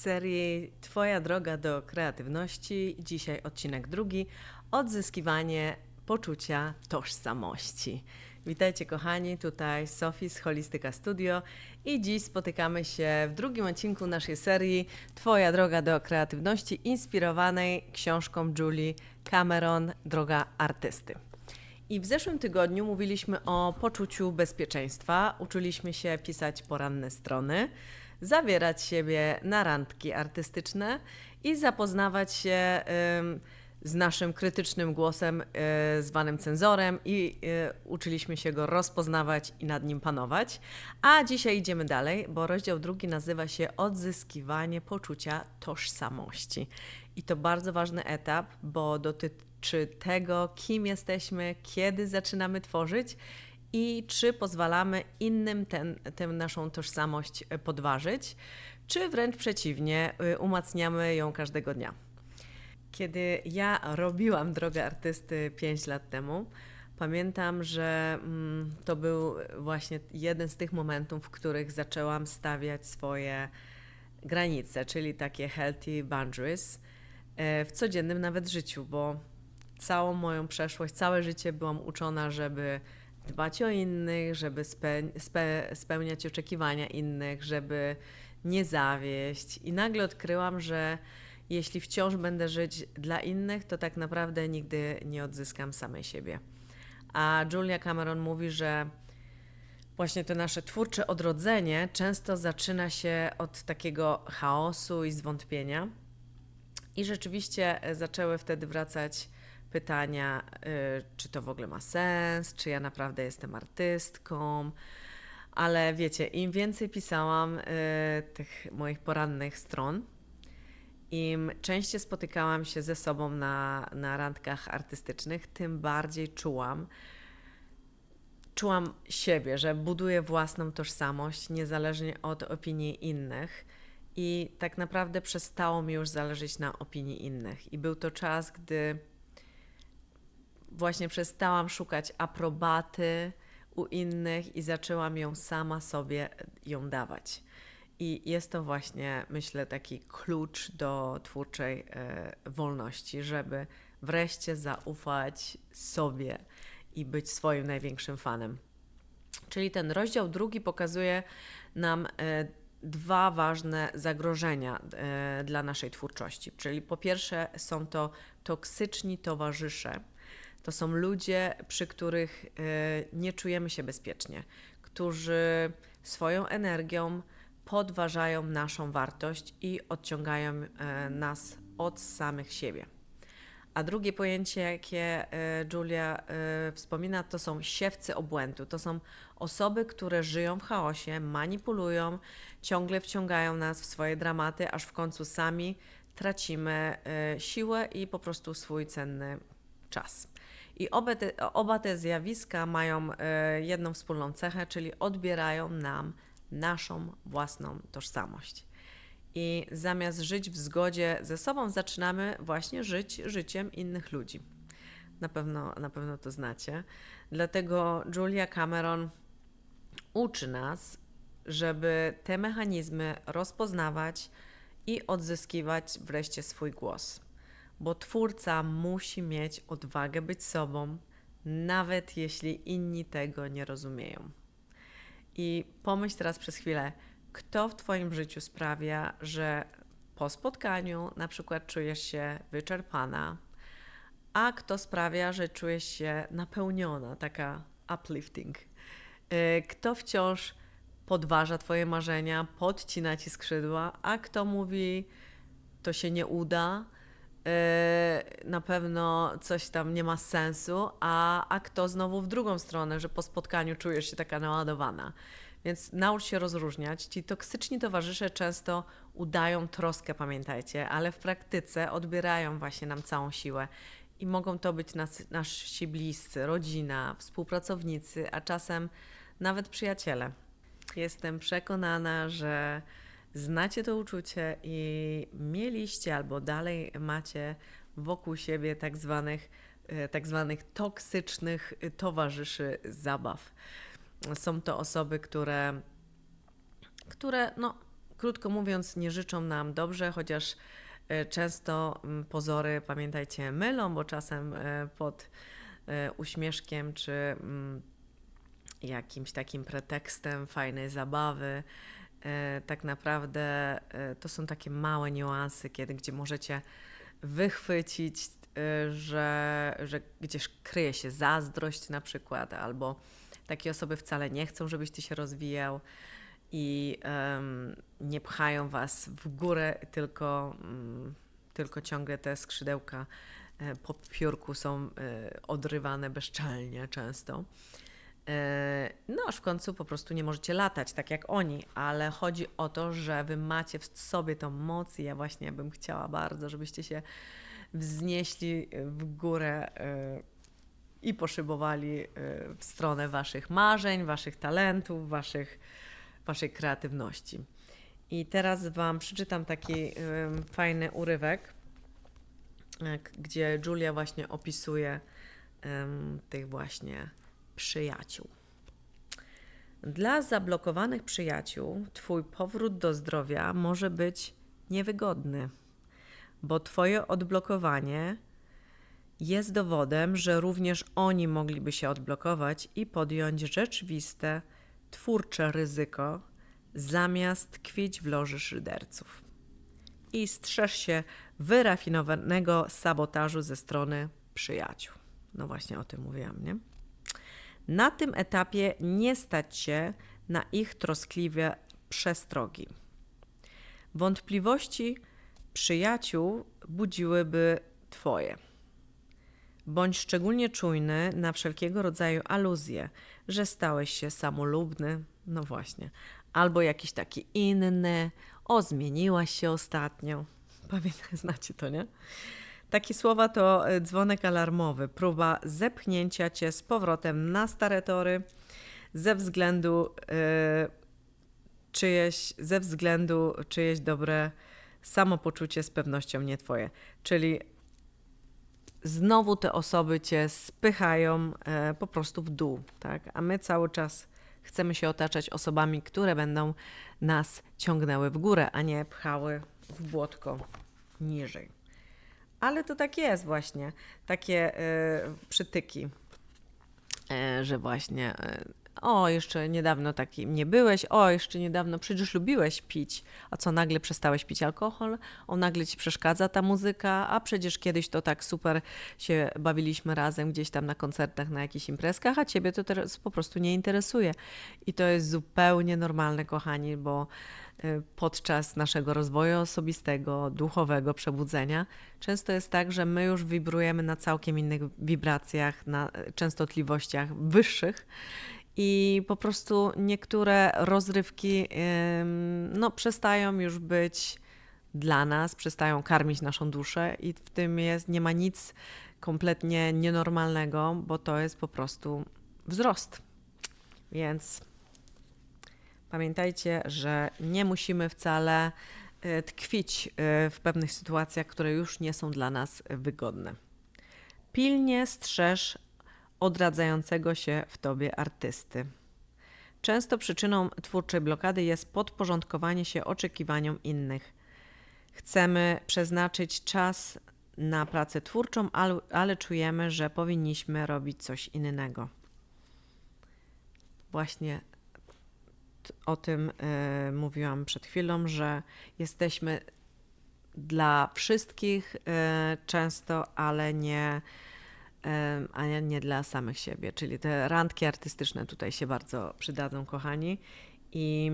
serii Twoja droga do kreatywności. Dzisiaj odcinek drugi. Odzyskiwanie poczucia tożsamości. Witajcie kochani, tutaj Sofii z Holistyka Studio i dziś spotykamy się w drugim odcinku naszej serii Twoja droga do kreatywności, inspirowanej książką Julie Cameron Droga artysty. I w zeszłym tygodniu mówiliśmy o poczuciu bezpieczeństwa, uczyliśmy się pisać poranne strony, zabierać siebie na randki artystyczne i zapoznawać się z naszym krytycznym głosem zwanym cenzorem i uczyliśmy się go rozpoznawać i nad nim panować. A dzisiaj idziemy dalej, bo rozdział drugi nazywa się Odzyskiwanie poczucia tożsamości. I to bardzo ważny etap, bo dotyczy tego, kim jesteśmy, kiedy zaczynamy tworzyć i czy pozwalamy innym tę naszą tożsamość podważyć, czy wręcz przeciwnie, umacniamy ją każdego dnia. Kiedy ja robiłam drogę artysty 5 lat temu, pamiętam, że to był właśnie jeden z tych momentów, w których zaczęłam stawiać swoje granice, czyli takie healthy boundaries w codziennym nawet życiu, bo całą moją przeszłość, całe życie byłam uczona, żeby dbać o innych, żeby spełniać oczekiwania innych, żeby nie zawieść. I nagle odkryłam, że jeśli wciąż będę żyć dla innych, to tak naprawdę nigdy nie odzyskam samej siebie. A Julia Cameron mówi, że właśnie to nasze twórcze odrodzenie często zaczyna się od takiego chaosu i zwątpienia. I rzeczywiście zaczęły wtedy wracać pytania, czy to w ogóle ma sens, czy ja naprawdę jestem artystką. Ale wiecie, im więcej pisałam tych moich porannych stron, im częściej spotykałam się ze sobą na randkach artystycznych, tym bardziej czułam siebie, że buduję własną tożsamość niezależnie od opinii innych. I tak naprawdę przestało mi już zależeć na opinii innych. I był to czas, gdy właśnie przestałam szukać aprobaty u innych i zaczęłam ją sama sobie dawać. I jest to właśnie, myślę, taki klucz do twórczej wolności, żeby wreszcie zaufać sobie i być swoim największym fanem. Czyli ten rozdział drugi pokazuje nam dwa ważne zagrożenia dla naszej twórczości. Czyli po pierwsze są to toksyczni towarzysze. To są ludzie, przy których nie czujemy się bezpiecznie, którzy swoją energią podważają naszą wartość i odciągają nas od samych siebie. A drugie pojęcie, jakie Julia wspomina, to są siewcy obłędu. To są osoby, które żyją w chaosie, manipulują, ciągle wciągają nas w swoje dramaty, aż w końcu sami tracimy siłę i po prostu swój cenny czas. I oba te zjawiska mają jedną wspólną cechę, czyli odbierają nam naszą własną tożsamość. I zamiast żyć w zgodzie ze sobą, zaczynamy właśnie żyć życiem innych ludzi. Na pewno to znacie. Dlatego Julia Cameron uczy nas, żeby te mechanizmy rozpoznawać i odzyskiwać wreszcie swój głos. Bo twórca musi mieć odwagę być sobą, nawet jeśli inni tego nie rozumieją. I pomyśl teraz przez chwilę, kto w Twoim życiu sprawia, że po spotkaniu na przykład czujesz się wyczerpana, a kto sprawia, że czujesz się napełniona, taka uplifting. Kto wciąż podważa Twoje marzenia, podcina Ci skrzydła, a kto mówi, to się nie uda, na pewno coś tam nie ma sensu, a kto znowu w drugą stronę, że po spotkaniu czujesz się taka naładowana. Więc naucz się rozróżniać. Ci toksyczni towarzysze często udają troskę, pamiętajcie, ale w praktyce odbierają właśnie nam całą siłę. I mogą to być nasi bliscy, rodzina, współpracownicy, a czasem nawet przyjaciele. Jestem przekonana, że znacie to uczucie i mieliście albo dalej macie wokół siebie tak zwanych toksycznych towarzyszy zabaw. Są to osoby, które krótko mówiąc, nie życzą nam dobrze, chociaż często pozory, pamiętajcie, mylą, bo czasem pod uśmieszkiem czy jakimś takim pretekstem fajnej zabawy tak naprawdę to są takie małe niuanse, gdzie możecie wychwycić, że gdzieś kryje się zazdrość na przykład, albo takie osoby wcale nie chcą, żebyś ty się rozwijał i nie pchają was w górę, tylko ciągle te skrzydełka po piórku są odrywane bezczelnie często. No aż w końcu po prostu nie możecie latać tak jak oni, ale chodzi o to, że wy macie w sobie tą moc i ja właśnie bym chciała bardzo, żebyście się wznieśli w górę i poszybowali w stronę waszych marzeń, waszych talentów, waszej kreatywności. I teraz wam przeczytam taki fajny urywek, gdzie Julia właśnie opisuje tych właśnie przyjaciół. Dla zablokowanych przyjaciół twój powrót do zdrowia może być niewygodny, bo twoje odblokowanie jest dowodem, że również oni mogliby się odblokować i podjąć rzeczywiste, twórcze ryzyko, zamiast tkwić w loży szyderców. I strzeż się wyrafinowanego sabotażu ze strony przyjaciół. No właśnie o tym mówiłam, nie? Na tym etapie nie stać się na ich troskliwe przestrogi. Wątpliwości przyjaciół budziłyby twoje. Bądź szczególnie czujny na wszelkiego rodzaju aluzje, że stałeś się samolubny, no właśnie, albo jakiś taki inny, zmieniłaś się ostatnio. Pamiętaj, znacie to, nie? Takie słowa to dzwonek alarmowy, próba zepchnięcia cię z powrotem na stare tory ze względu czyjeś dobre samopoczucie z pewnością nie twoje. Czyli znowu te osoby cię spychają po prostu w dół, tak? A my cały czas chcemy się otaczać osobami, które będą nas ciągnęły w górę, a nie pchały w błotko niżej. Ale to tak jest właśnie, takie przytyki, że właśnie jeszcze niedawno taki nie byłeś, jeszcze niedawno przecież lubiłeś pić, a co nagle przestałeś pić alkohol, nagle ci przeszkadza ta muzyka, a przecież kiedyś to tak super się bawiliśmy razem gdzieś tam na koncertach, na jakichś imprezkach, a ciebie to teraz po prostu nie interesuje. I to jest zupełnie normalne, kochani, bo podczas naszego rozwoju osobistego, duchowego przebudzenia często jest tak, że my już wibrujemy na całkiem innych wibracjach, na częstotliwościach wyższych i po prostu niektóre rozrywki przestają już być dla nas, przestają karmić naszą duszę i w tym nie ma nic kompletnie nienormalnego, bo to jest po prostu wzrost. Więc pamiętajcie, że nie musimy wcale tkwić w pewnych sytuacjach, które już nie są dla nas wygodne. Pilnie strzeż odradzającego się w tobie artysty. Często przyczyną twórczej blokady jest podporządkowanie się oczekiwaniom innych. Chcemy przeznaczyć czas na pracę twórczą, ale czujemy, że powinniśmy robić coś innego. Właśnie o tym mówiłam przed chwilą, że jesteśmy dla wszystkich często, ale nie dla samych siebie. Czyli te randki artystyczne tutaj się bardzo przydadzą, kochani. I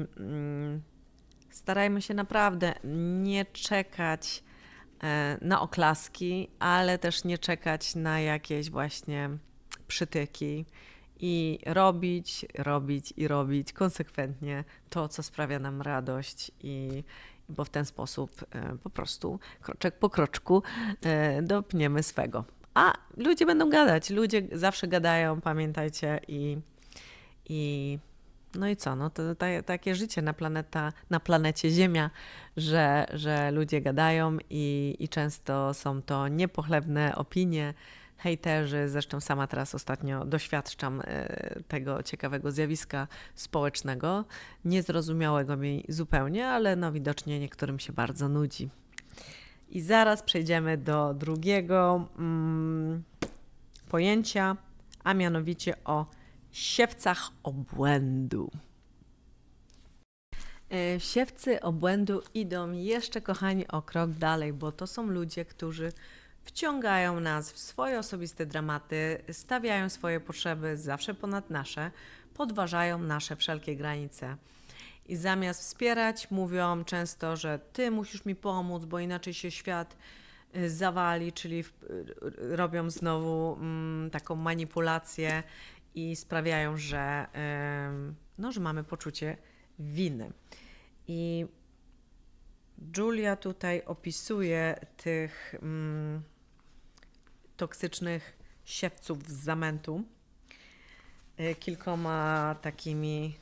starajmy się naprawdę nie czekać na oklaski, ale też nie czekać na jakieś właśnie przytyki. I robić konsekwentnie to, co sprawia nam radość, bo w ten sposób po prostu kroczek po kroczku dopniemy swego. A ludzie będą gadać, ludzie zawsze gadają, pamiętajcie no i co, no to takie życie na planecie Ziemia, że ludzie gadają i często są to niepochlebne opinie, hejterzy, zresztą sama teraz ostatnio doświadczam tego ciekawego zjawiska społecznego, niezrozumiałego mi zupełnie, ale no widocznie niektórym się bardzo nudzi. I zaraz przejdziemy do drugiego pojęcia, a mianowicie o siewcach obłędu. Siewcy obłędu idą jeszcze, kochani, o krok dalej, bo to są ludzie, którzy wciągają nas w swoje osobiste dramaty, stawiają swoje potrzeby zawsze ponad nasze, podważają nasze wszelkie granice. I zamiast wspierać, mówią często, że ty musisz mi pomóc, bo inaczej się świat zawali, czyli robią znowu taką manipulację i sprawiają, że, no, że mamy poczucie winy. I Julia tutaj opisuje tych toksycznych siewców z zamętu kilkoma takimi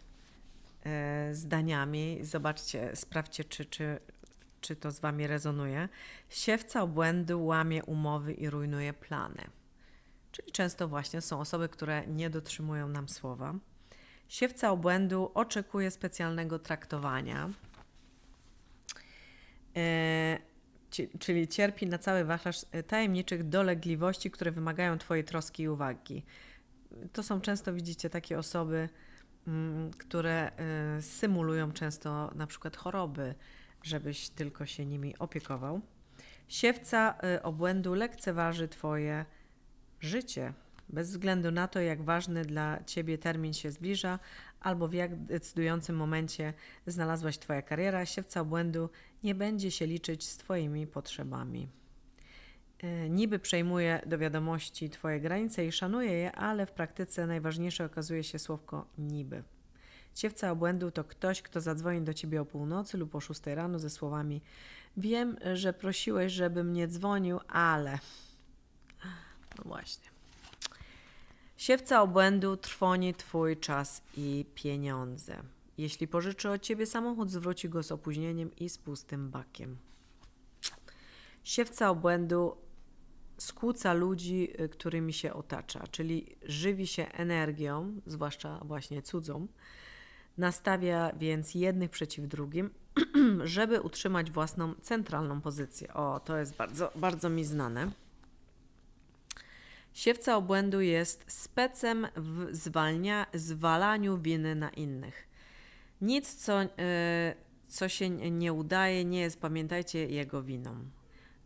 zdaniami. Zobaczcie, sprawdźcie, czy to z wami rezonuje. Siewca obłędu łamie umowy i rujnuje plany. Czyli często właśnie są osoby, które nie dotrzymują nam słowa. Siewca obłędu oczekuje specjalnego traktowania, czyli cierpi na cały wachlarz tajemniczych dolegliwości, które wymagają twojej troski i uwagi. To są często, widzicie, takie osoby, które symulują często na przykład choroby, żebyś tylko się nimi opiekował. Siewca obłędu lekceważy twoje życie, bez względu na to, jak ważny dla ciebie termin się zbliża, albo w jak decydującym momencie znalazłaś twoja kariera, siewca obłędu nie będzie się liczyć z twoimi potrzebami. Niby przejmuje do wiadomości twoje granice i szanuje je, ale w praktyce najważniejsze okazuje się słówko niby. Siewca obłędu to ktoś, kto zadzwoni do ciebie o północy lub o 6 rano ze słowami: wiem, że prosiłeś, żebym nie dzwonił, ale... No właśnie. Siewca obłędu trwoni twój czas i pieniądze. Jeśli pożyczy od ciebie samochód, zwróci go z opóźnieniem i z pustym bakiem. Siewca obłędu skłóca ludzi, którymi się otacza, czyli żywi się energią, zwłaszcza właśnie cudzą, nastawia więc jednych przeciw drugim, żeby utrzymać własną centralną pozycję. O, to jest bardzo, bardzo mi znane. Siewca obłędu jest specem w zwalaniu winy na innych. Nic, co się nie udaje, nie jest, pamiętajcie, jego winą.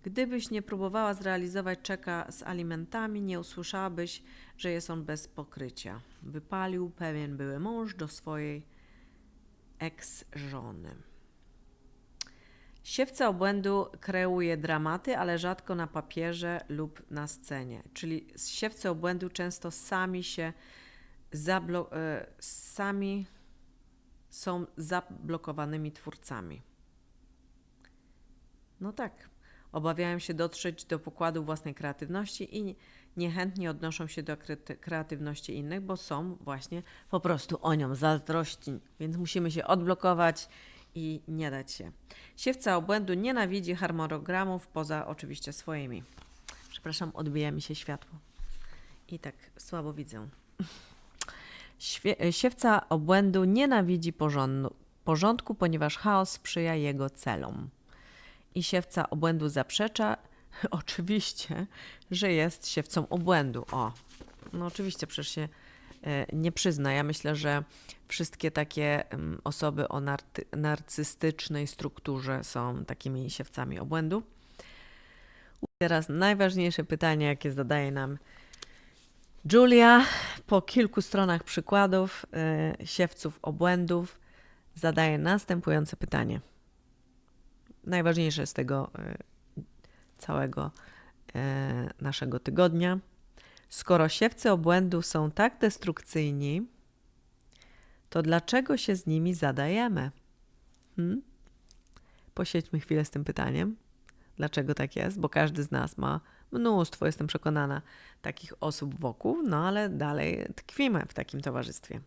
Gdybyś nie próbowała zrealizować czeka z alimentami, nie usłyszałabyś, że jest on bez pokrycia. Wypalił pewien były mąż do swojej ex-żony. Siewca obłędu kreuje dramaty, ale rzadko na papierze lub na scenie. Czyli siewcy obłędu często sami są zablokowanymi twórcami. No tak. Obawiają się dotrzeć do pokładu własnej kreatywności i niechętnie odnoszą się do kreatywności innych, bo są właśnie po prostu o nią zazdrośni. Więc musimy się odblokować i nie dać się. Siewca obłędu nienawidzi harmonogramów poza oczywiście swoimi. Przepraszam, odbija mi się światło. I tak słabo widzę. Siewca obłędu nienawidzi porządku, ponieważ chaos sprzyja jego celom. I siewca obłędu zaprzecza, oczywiście, że jest siewcą obłędu. O, no oczywiście, przecież się nie przyzna. Ja myślę, że wszystkie takie osoby o narcystycznej strukturze są takimi siewcami obłędu. Teraz najważniejsze pytanie, jakie zadaje nam Julia. Po kilku stronach przykładów siewców obłędów zadaje następujące pytanie. Najważniejsze z tego całego naszego tygodnia. Skoro siewcy obłędu są tak destrukcyjni, to dlaczego się z nimi zadajemy? Posiedźmy chwilę z tym pytaniem. Dlaczego tak jest? Bo każdy z nas ma mnóstwo, jestem przekonana, takich osób wokół, no ale dalej tkwimy w takim towarzystwie.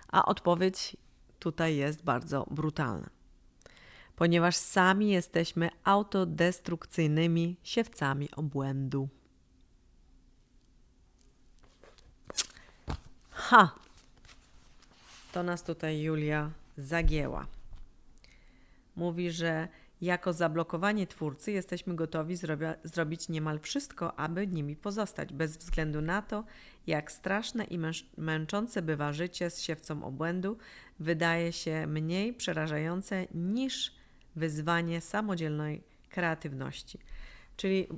A odpowiedź tutaj jest bardzo brutalna. Ponieważ sami jesteśmy autodestrukcyjnymi siewcami obłędu. Ha! To nas tutaj Julia zagięła. Mówi, że jako zablokowani twórcy jesteśmy gotowi zrobić niemal wszystko, aby nimi pozostać, bez względu na to, jak straszne i męczące bywa życie z siewcą obłędu, wydaje się mniej przerażające niż wyzwanie samodzielnej kreatywności. Czyli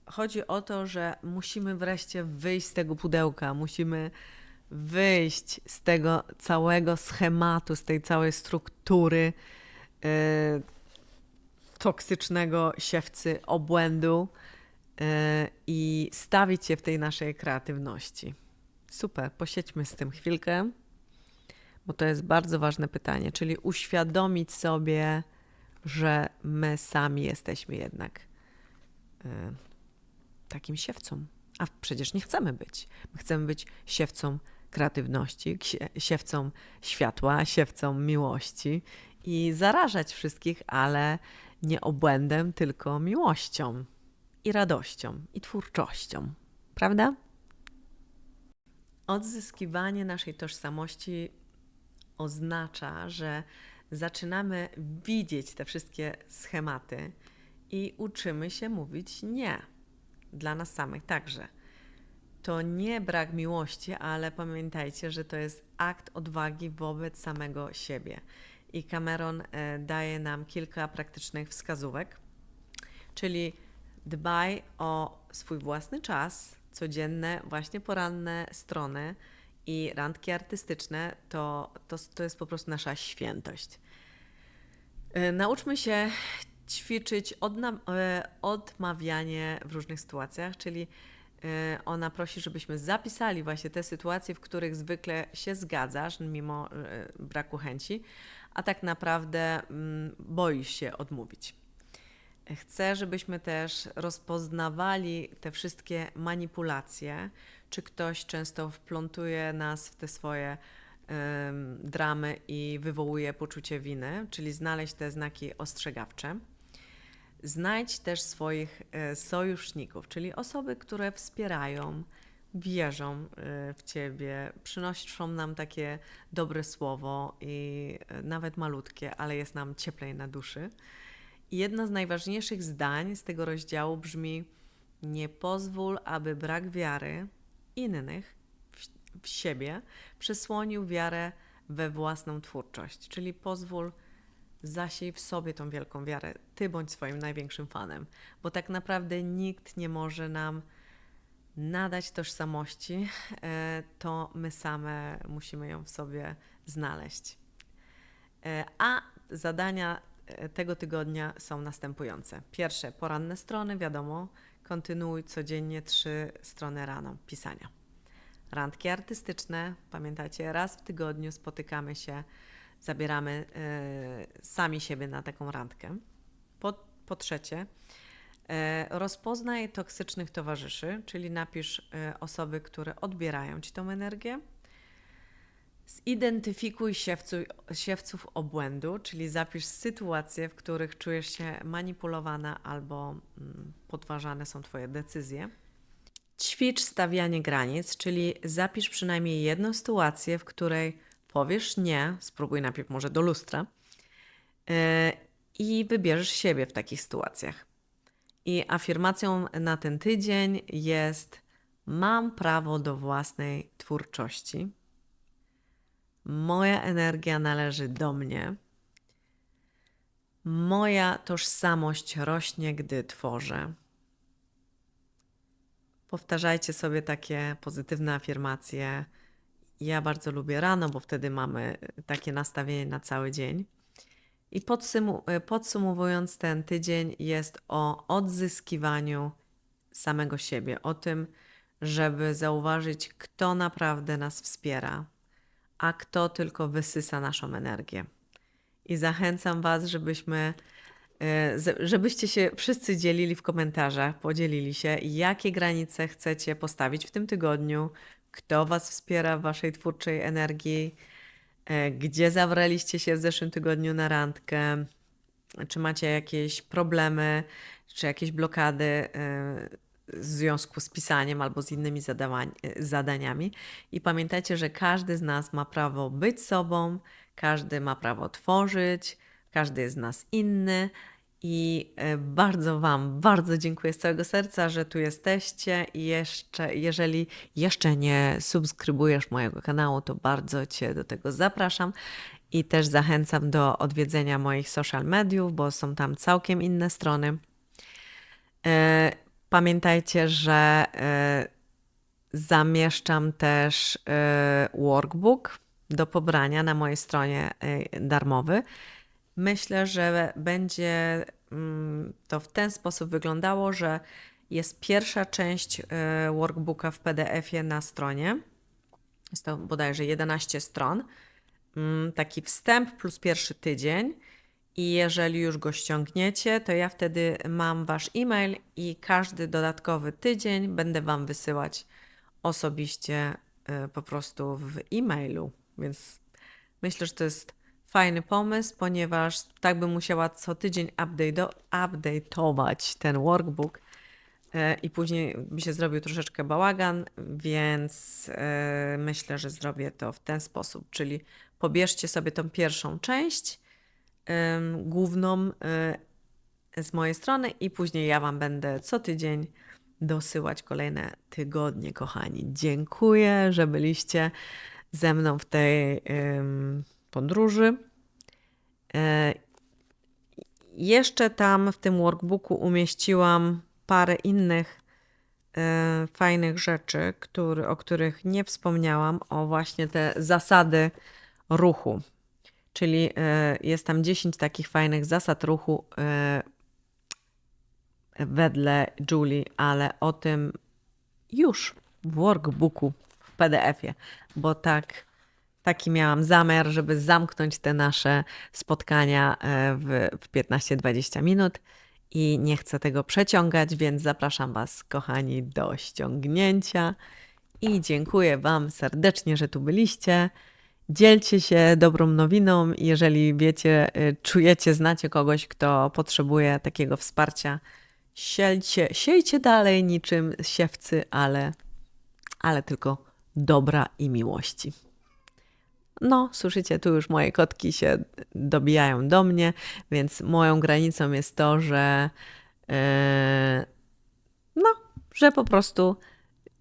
chodzi o to, że musimy wreszcie wyjść z tego pudełka, musimy wyjść z tego całego schematu, z tej całej struktury toksycznego siewcy obłędu i stawić się w tej naszej kreatywności. Super, posiedźmy z tym chwilkę, bo to jest bardzo ważne pytanie, czyli uświadomić sobie, że my sami jesteśmy jednak takim siewcą. A przecież nie chcemy być. My chcemy być siewcą kreatywności, siewcą światła, siewcą miłości i zarażać wszystkich, ale nie obłędem, tylko miłością i radością i twórczością. Prawda? Odzyskiwanie naszej tożsamości oznacza, że zaczynamy widzieć te wszystkie schematy i uczymy się mówić nie. Dla nas samych także. To nie brak miłości, ale pamiętajcie, że to jest akt odwagi wobec samego siebie. I Cameron daje nam kilka praktycznych wskazówek, czyli dbaj o swój własny czas, codzienne, właśnie poranne strony i randki artystyczne, to jest po prostu nasza świętość. Nauczmy się ćwiczyć odmawianie w różnych sytuacjach, czyli ona prosi, żebyśmy zapisali właśnie te sytuacje, w których zwykle się zgadzasz, mimo braku chęci, a tak naprawdę boisz się odmówić. Chcę, żebyśmy też rozpoznawali te wszystkie manipulacje, czy ktoś często wplątuje nas w te swoje dramy i wywołuje poczucie winy, czyli znaleźć te znaki ostrzegawcze. Znajdź też swoich sojuszników, czyli osoby, które wspierają, wierzą w Ciebie, przynoszą nam takie dobre słowo i nawet malutkie, ale jest nam cieplej na duszy. I jedno z najważniejszych zdań z tego rozdziału brzmi: nie pozwól, aby brak wiary innych w siebie przesłonił wiarę we własną twórczość, czyli pozwól, zasiej w sobie tą wielką wiarę. Ty bądź swoim największym fanem, bo tak naprawdę nikt nie może nam nadać tożsamości, to my same musimy ją w sobie znaleźć. A zadania tego tygodnia są następujące. Pierwsze, poranne strony, wiadomo, kontynuuj codziennie 3 strony rano pisania. Randki artystyczne, pamiętacie, raz w tygodniu spotykamy się, zabieramy sami siebie na taką randkę. Po trzecie, rozpoznaj toksycznych towarzyszy, czyli napisz osoby, które odbierają Ci tą energię. Zidentyfikuj siewców obłędu, czyli zapisz sytuacje, w których czujesz się manipulowana albo podważane są Twoje decyzje. Ćwicz stawianie granic, czyli zapisz przynajmniej jedną sytuację, w której powiesz nie, spróbuj najpierw może do lustra i wybierzesz siebie w takich sytuacjach. I afirmacją na ten tydzień jest: mam prawo do własnej twórczości. Moja energia należy do mnie. Moja tożsamość rośnie, gdy tworzę. Powtarzajcie sobie takie pozytywne afirmacje. Ja bardzo lubię rano, bo wtedy mamy takie nastawienie na cały dzień. I podsumowując, ten tydzień jest o odzyskiwaniu samego siebie, o tym, żeby zauważyć, kto naprawdę nas wspiera, a kto tylko wysysa naszą energię. I zachęcam Was, żebyście się wszyscy dzielili w komentarzach, podzielili się, jakie granice chcecie postawić w tym tygodniu, kto Was wspiera w Waszej twórczej energii, gdzie zabraliście się w zeszłym tygodniu na randkę, czy macie jakieś problemy, czy jakieś blokady w związku z pisaniem albo z innymi zadaniami. I pamiętajcie, że każdy z nas ma prawo być sobą, każdy ma prawo tworzyć, każdy jest z nas inny. I bardzo Wam, bardzo dziękuję z całego serca, że tu jesteście i jeżeli jeszcze nie subskrybujesz mojego kanału, to bardzo Cię do tego zapraszam i też zachęcam do odwiedzenia moich social mediów, bo są tam całkiem inne strony. Pamiętajcie, że zamieszczam też workbook do pobrania na mojej stronie darmowy. Myślę, że będzie to w ten sposób wyglądało, że jest pierwsza część workbooka w PDF-ie na stronie. Jest to bodajże 11 stron. Taki wstęp plus pierwszy tydzień. I jeżeli już go ściągniecie, to ja wtedy mam Wasz e-mail i każdy dodatkowy tydzień będę Wam wysyłać osobiście po prostu w e-mailu. Więc myślę, że to jest fajny pomysł, ponieważ tak bym musiała co tydzień update'ować ten workbook i później by się zrobił troszeczkę bałagan, więc myślę, że zrobię to w ten sposób, czyli pobierzcie sobie tą pierwszą część główną z mojej strony i później ja Wam będę co tydzień dosyłać kolejne tygodnie, kochani. Dziękuję, że byliście ze mną w tej podróży. Jeszcze tam w tym workbooku umieściłam parę innych fajnych rzeczy, o których nie wspomniałam, o właśnie te zasady ruchu. Czyli jest tam 10 takich fajnych zasad ruchu wedle Julie, ale o tym już w workbooku w PDF-ie, bo taki miałam zamiar, żeby zamknąć te nasze spotkania w 15-20 minut i nie chcę tego przeciągać, więc zapraszam Was, kochani, do ściągnięcia i dziękuję Wam serdecznie, że tu byliście. Dzielcie się dobrą nowiną, jeżeli wiecie, czujecie, znacie kogoś, kto potrzebuje takiego wsparcia. Siejcie dalej niczym siewcy, ale tylko dobra i miłości. No, słyszycie, tu już moje kotki się dobijają do mnie, więc moją granicą jest to, że po prostu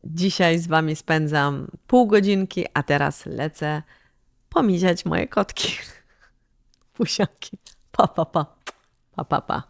dzisiaj z Wami spędzam pół godzinki, a teraz lecę pomiziać moje kotki. Pusiaki. Pa, pa, pa. Pa, pa, pa.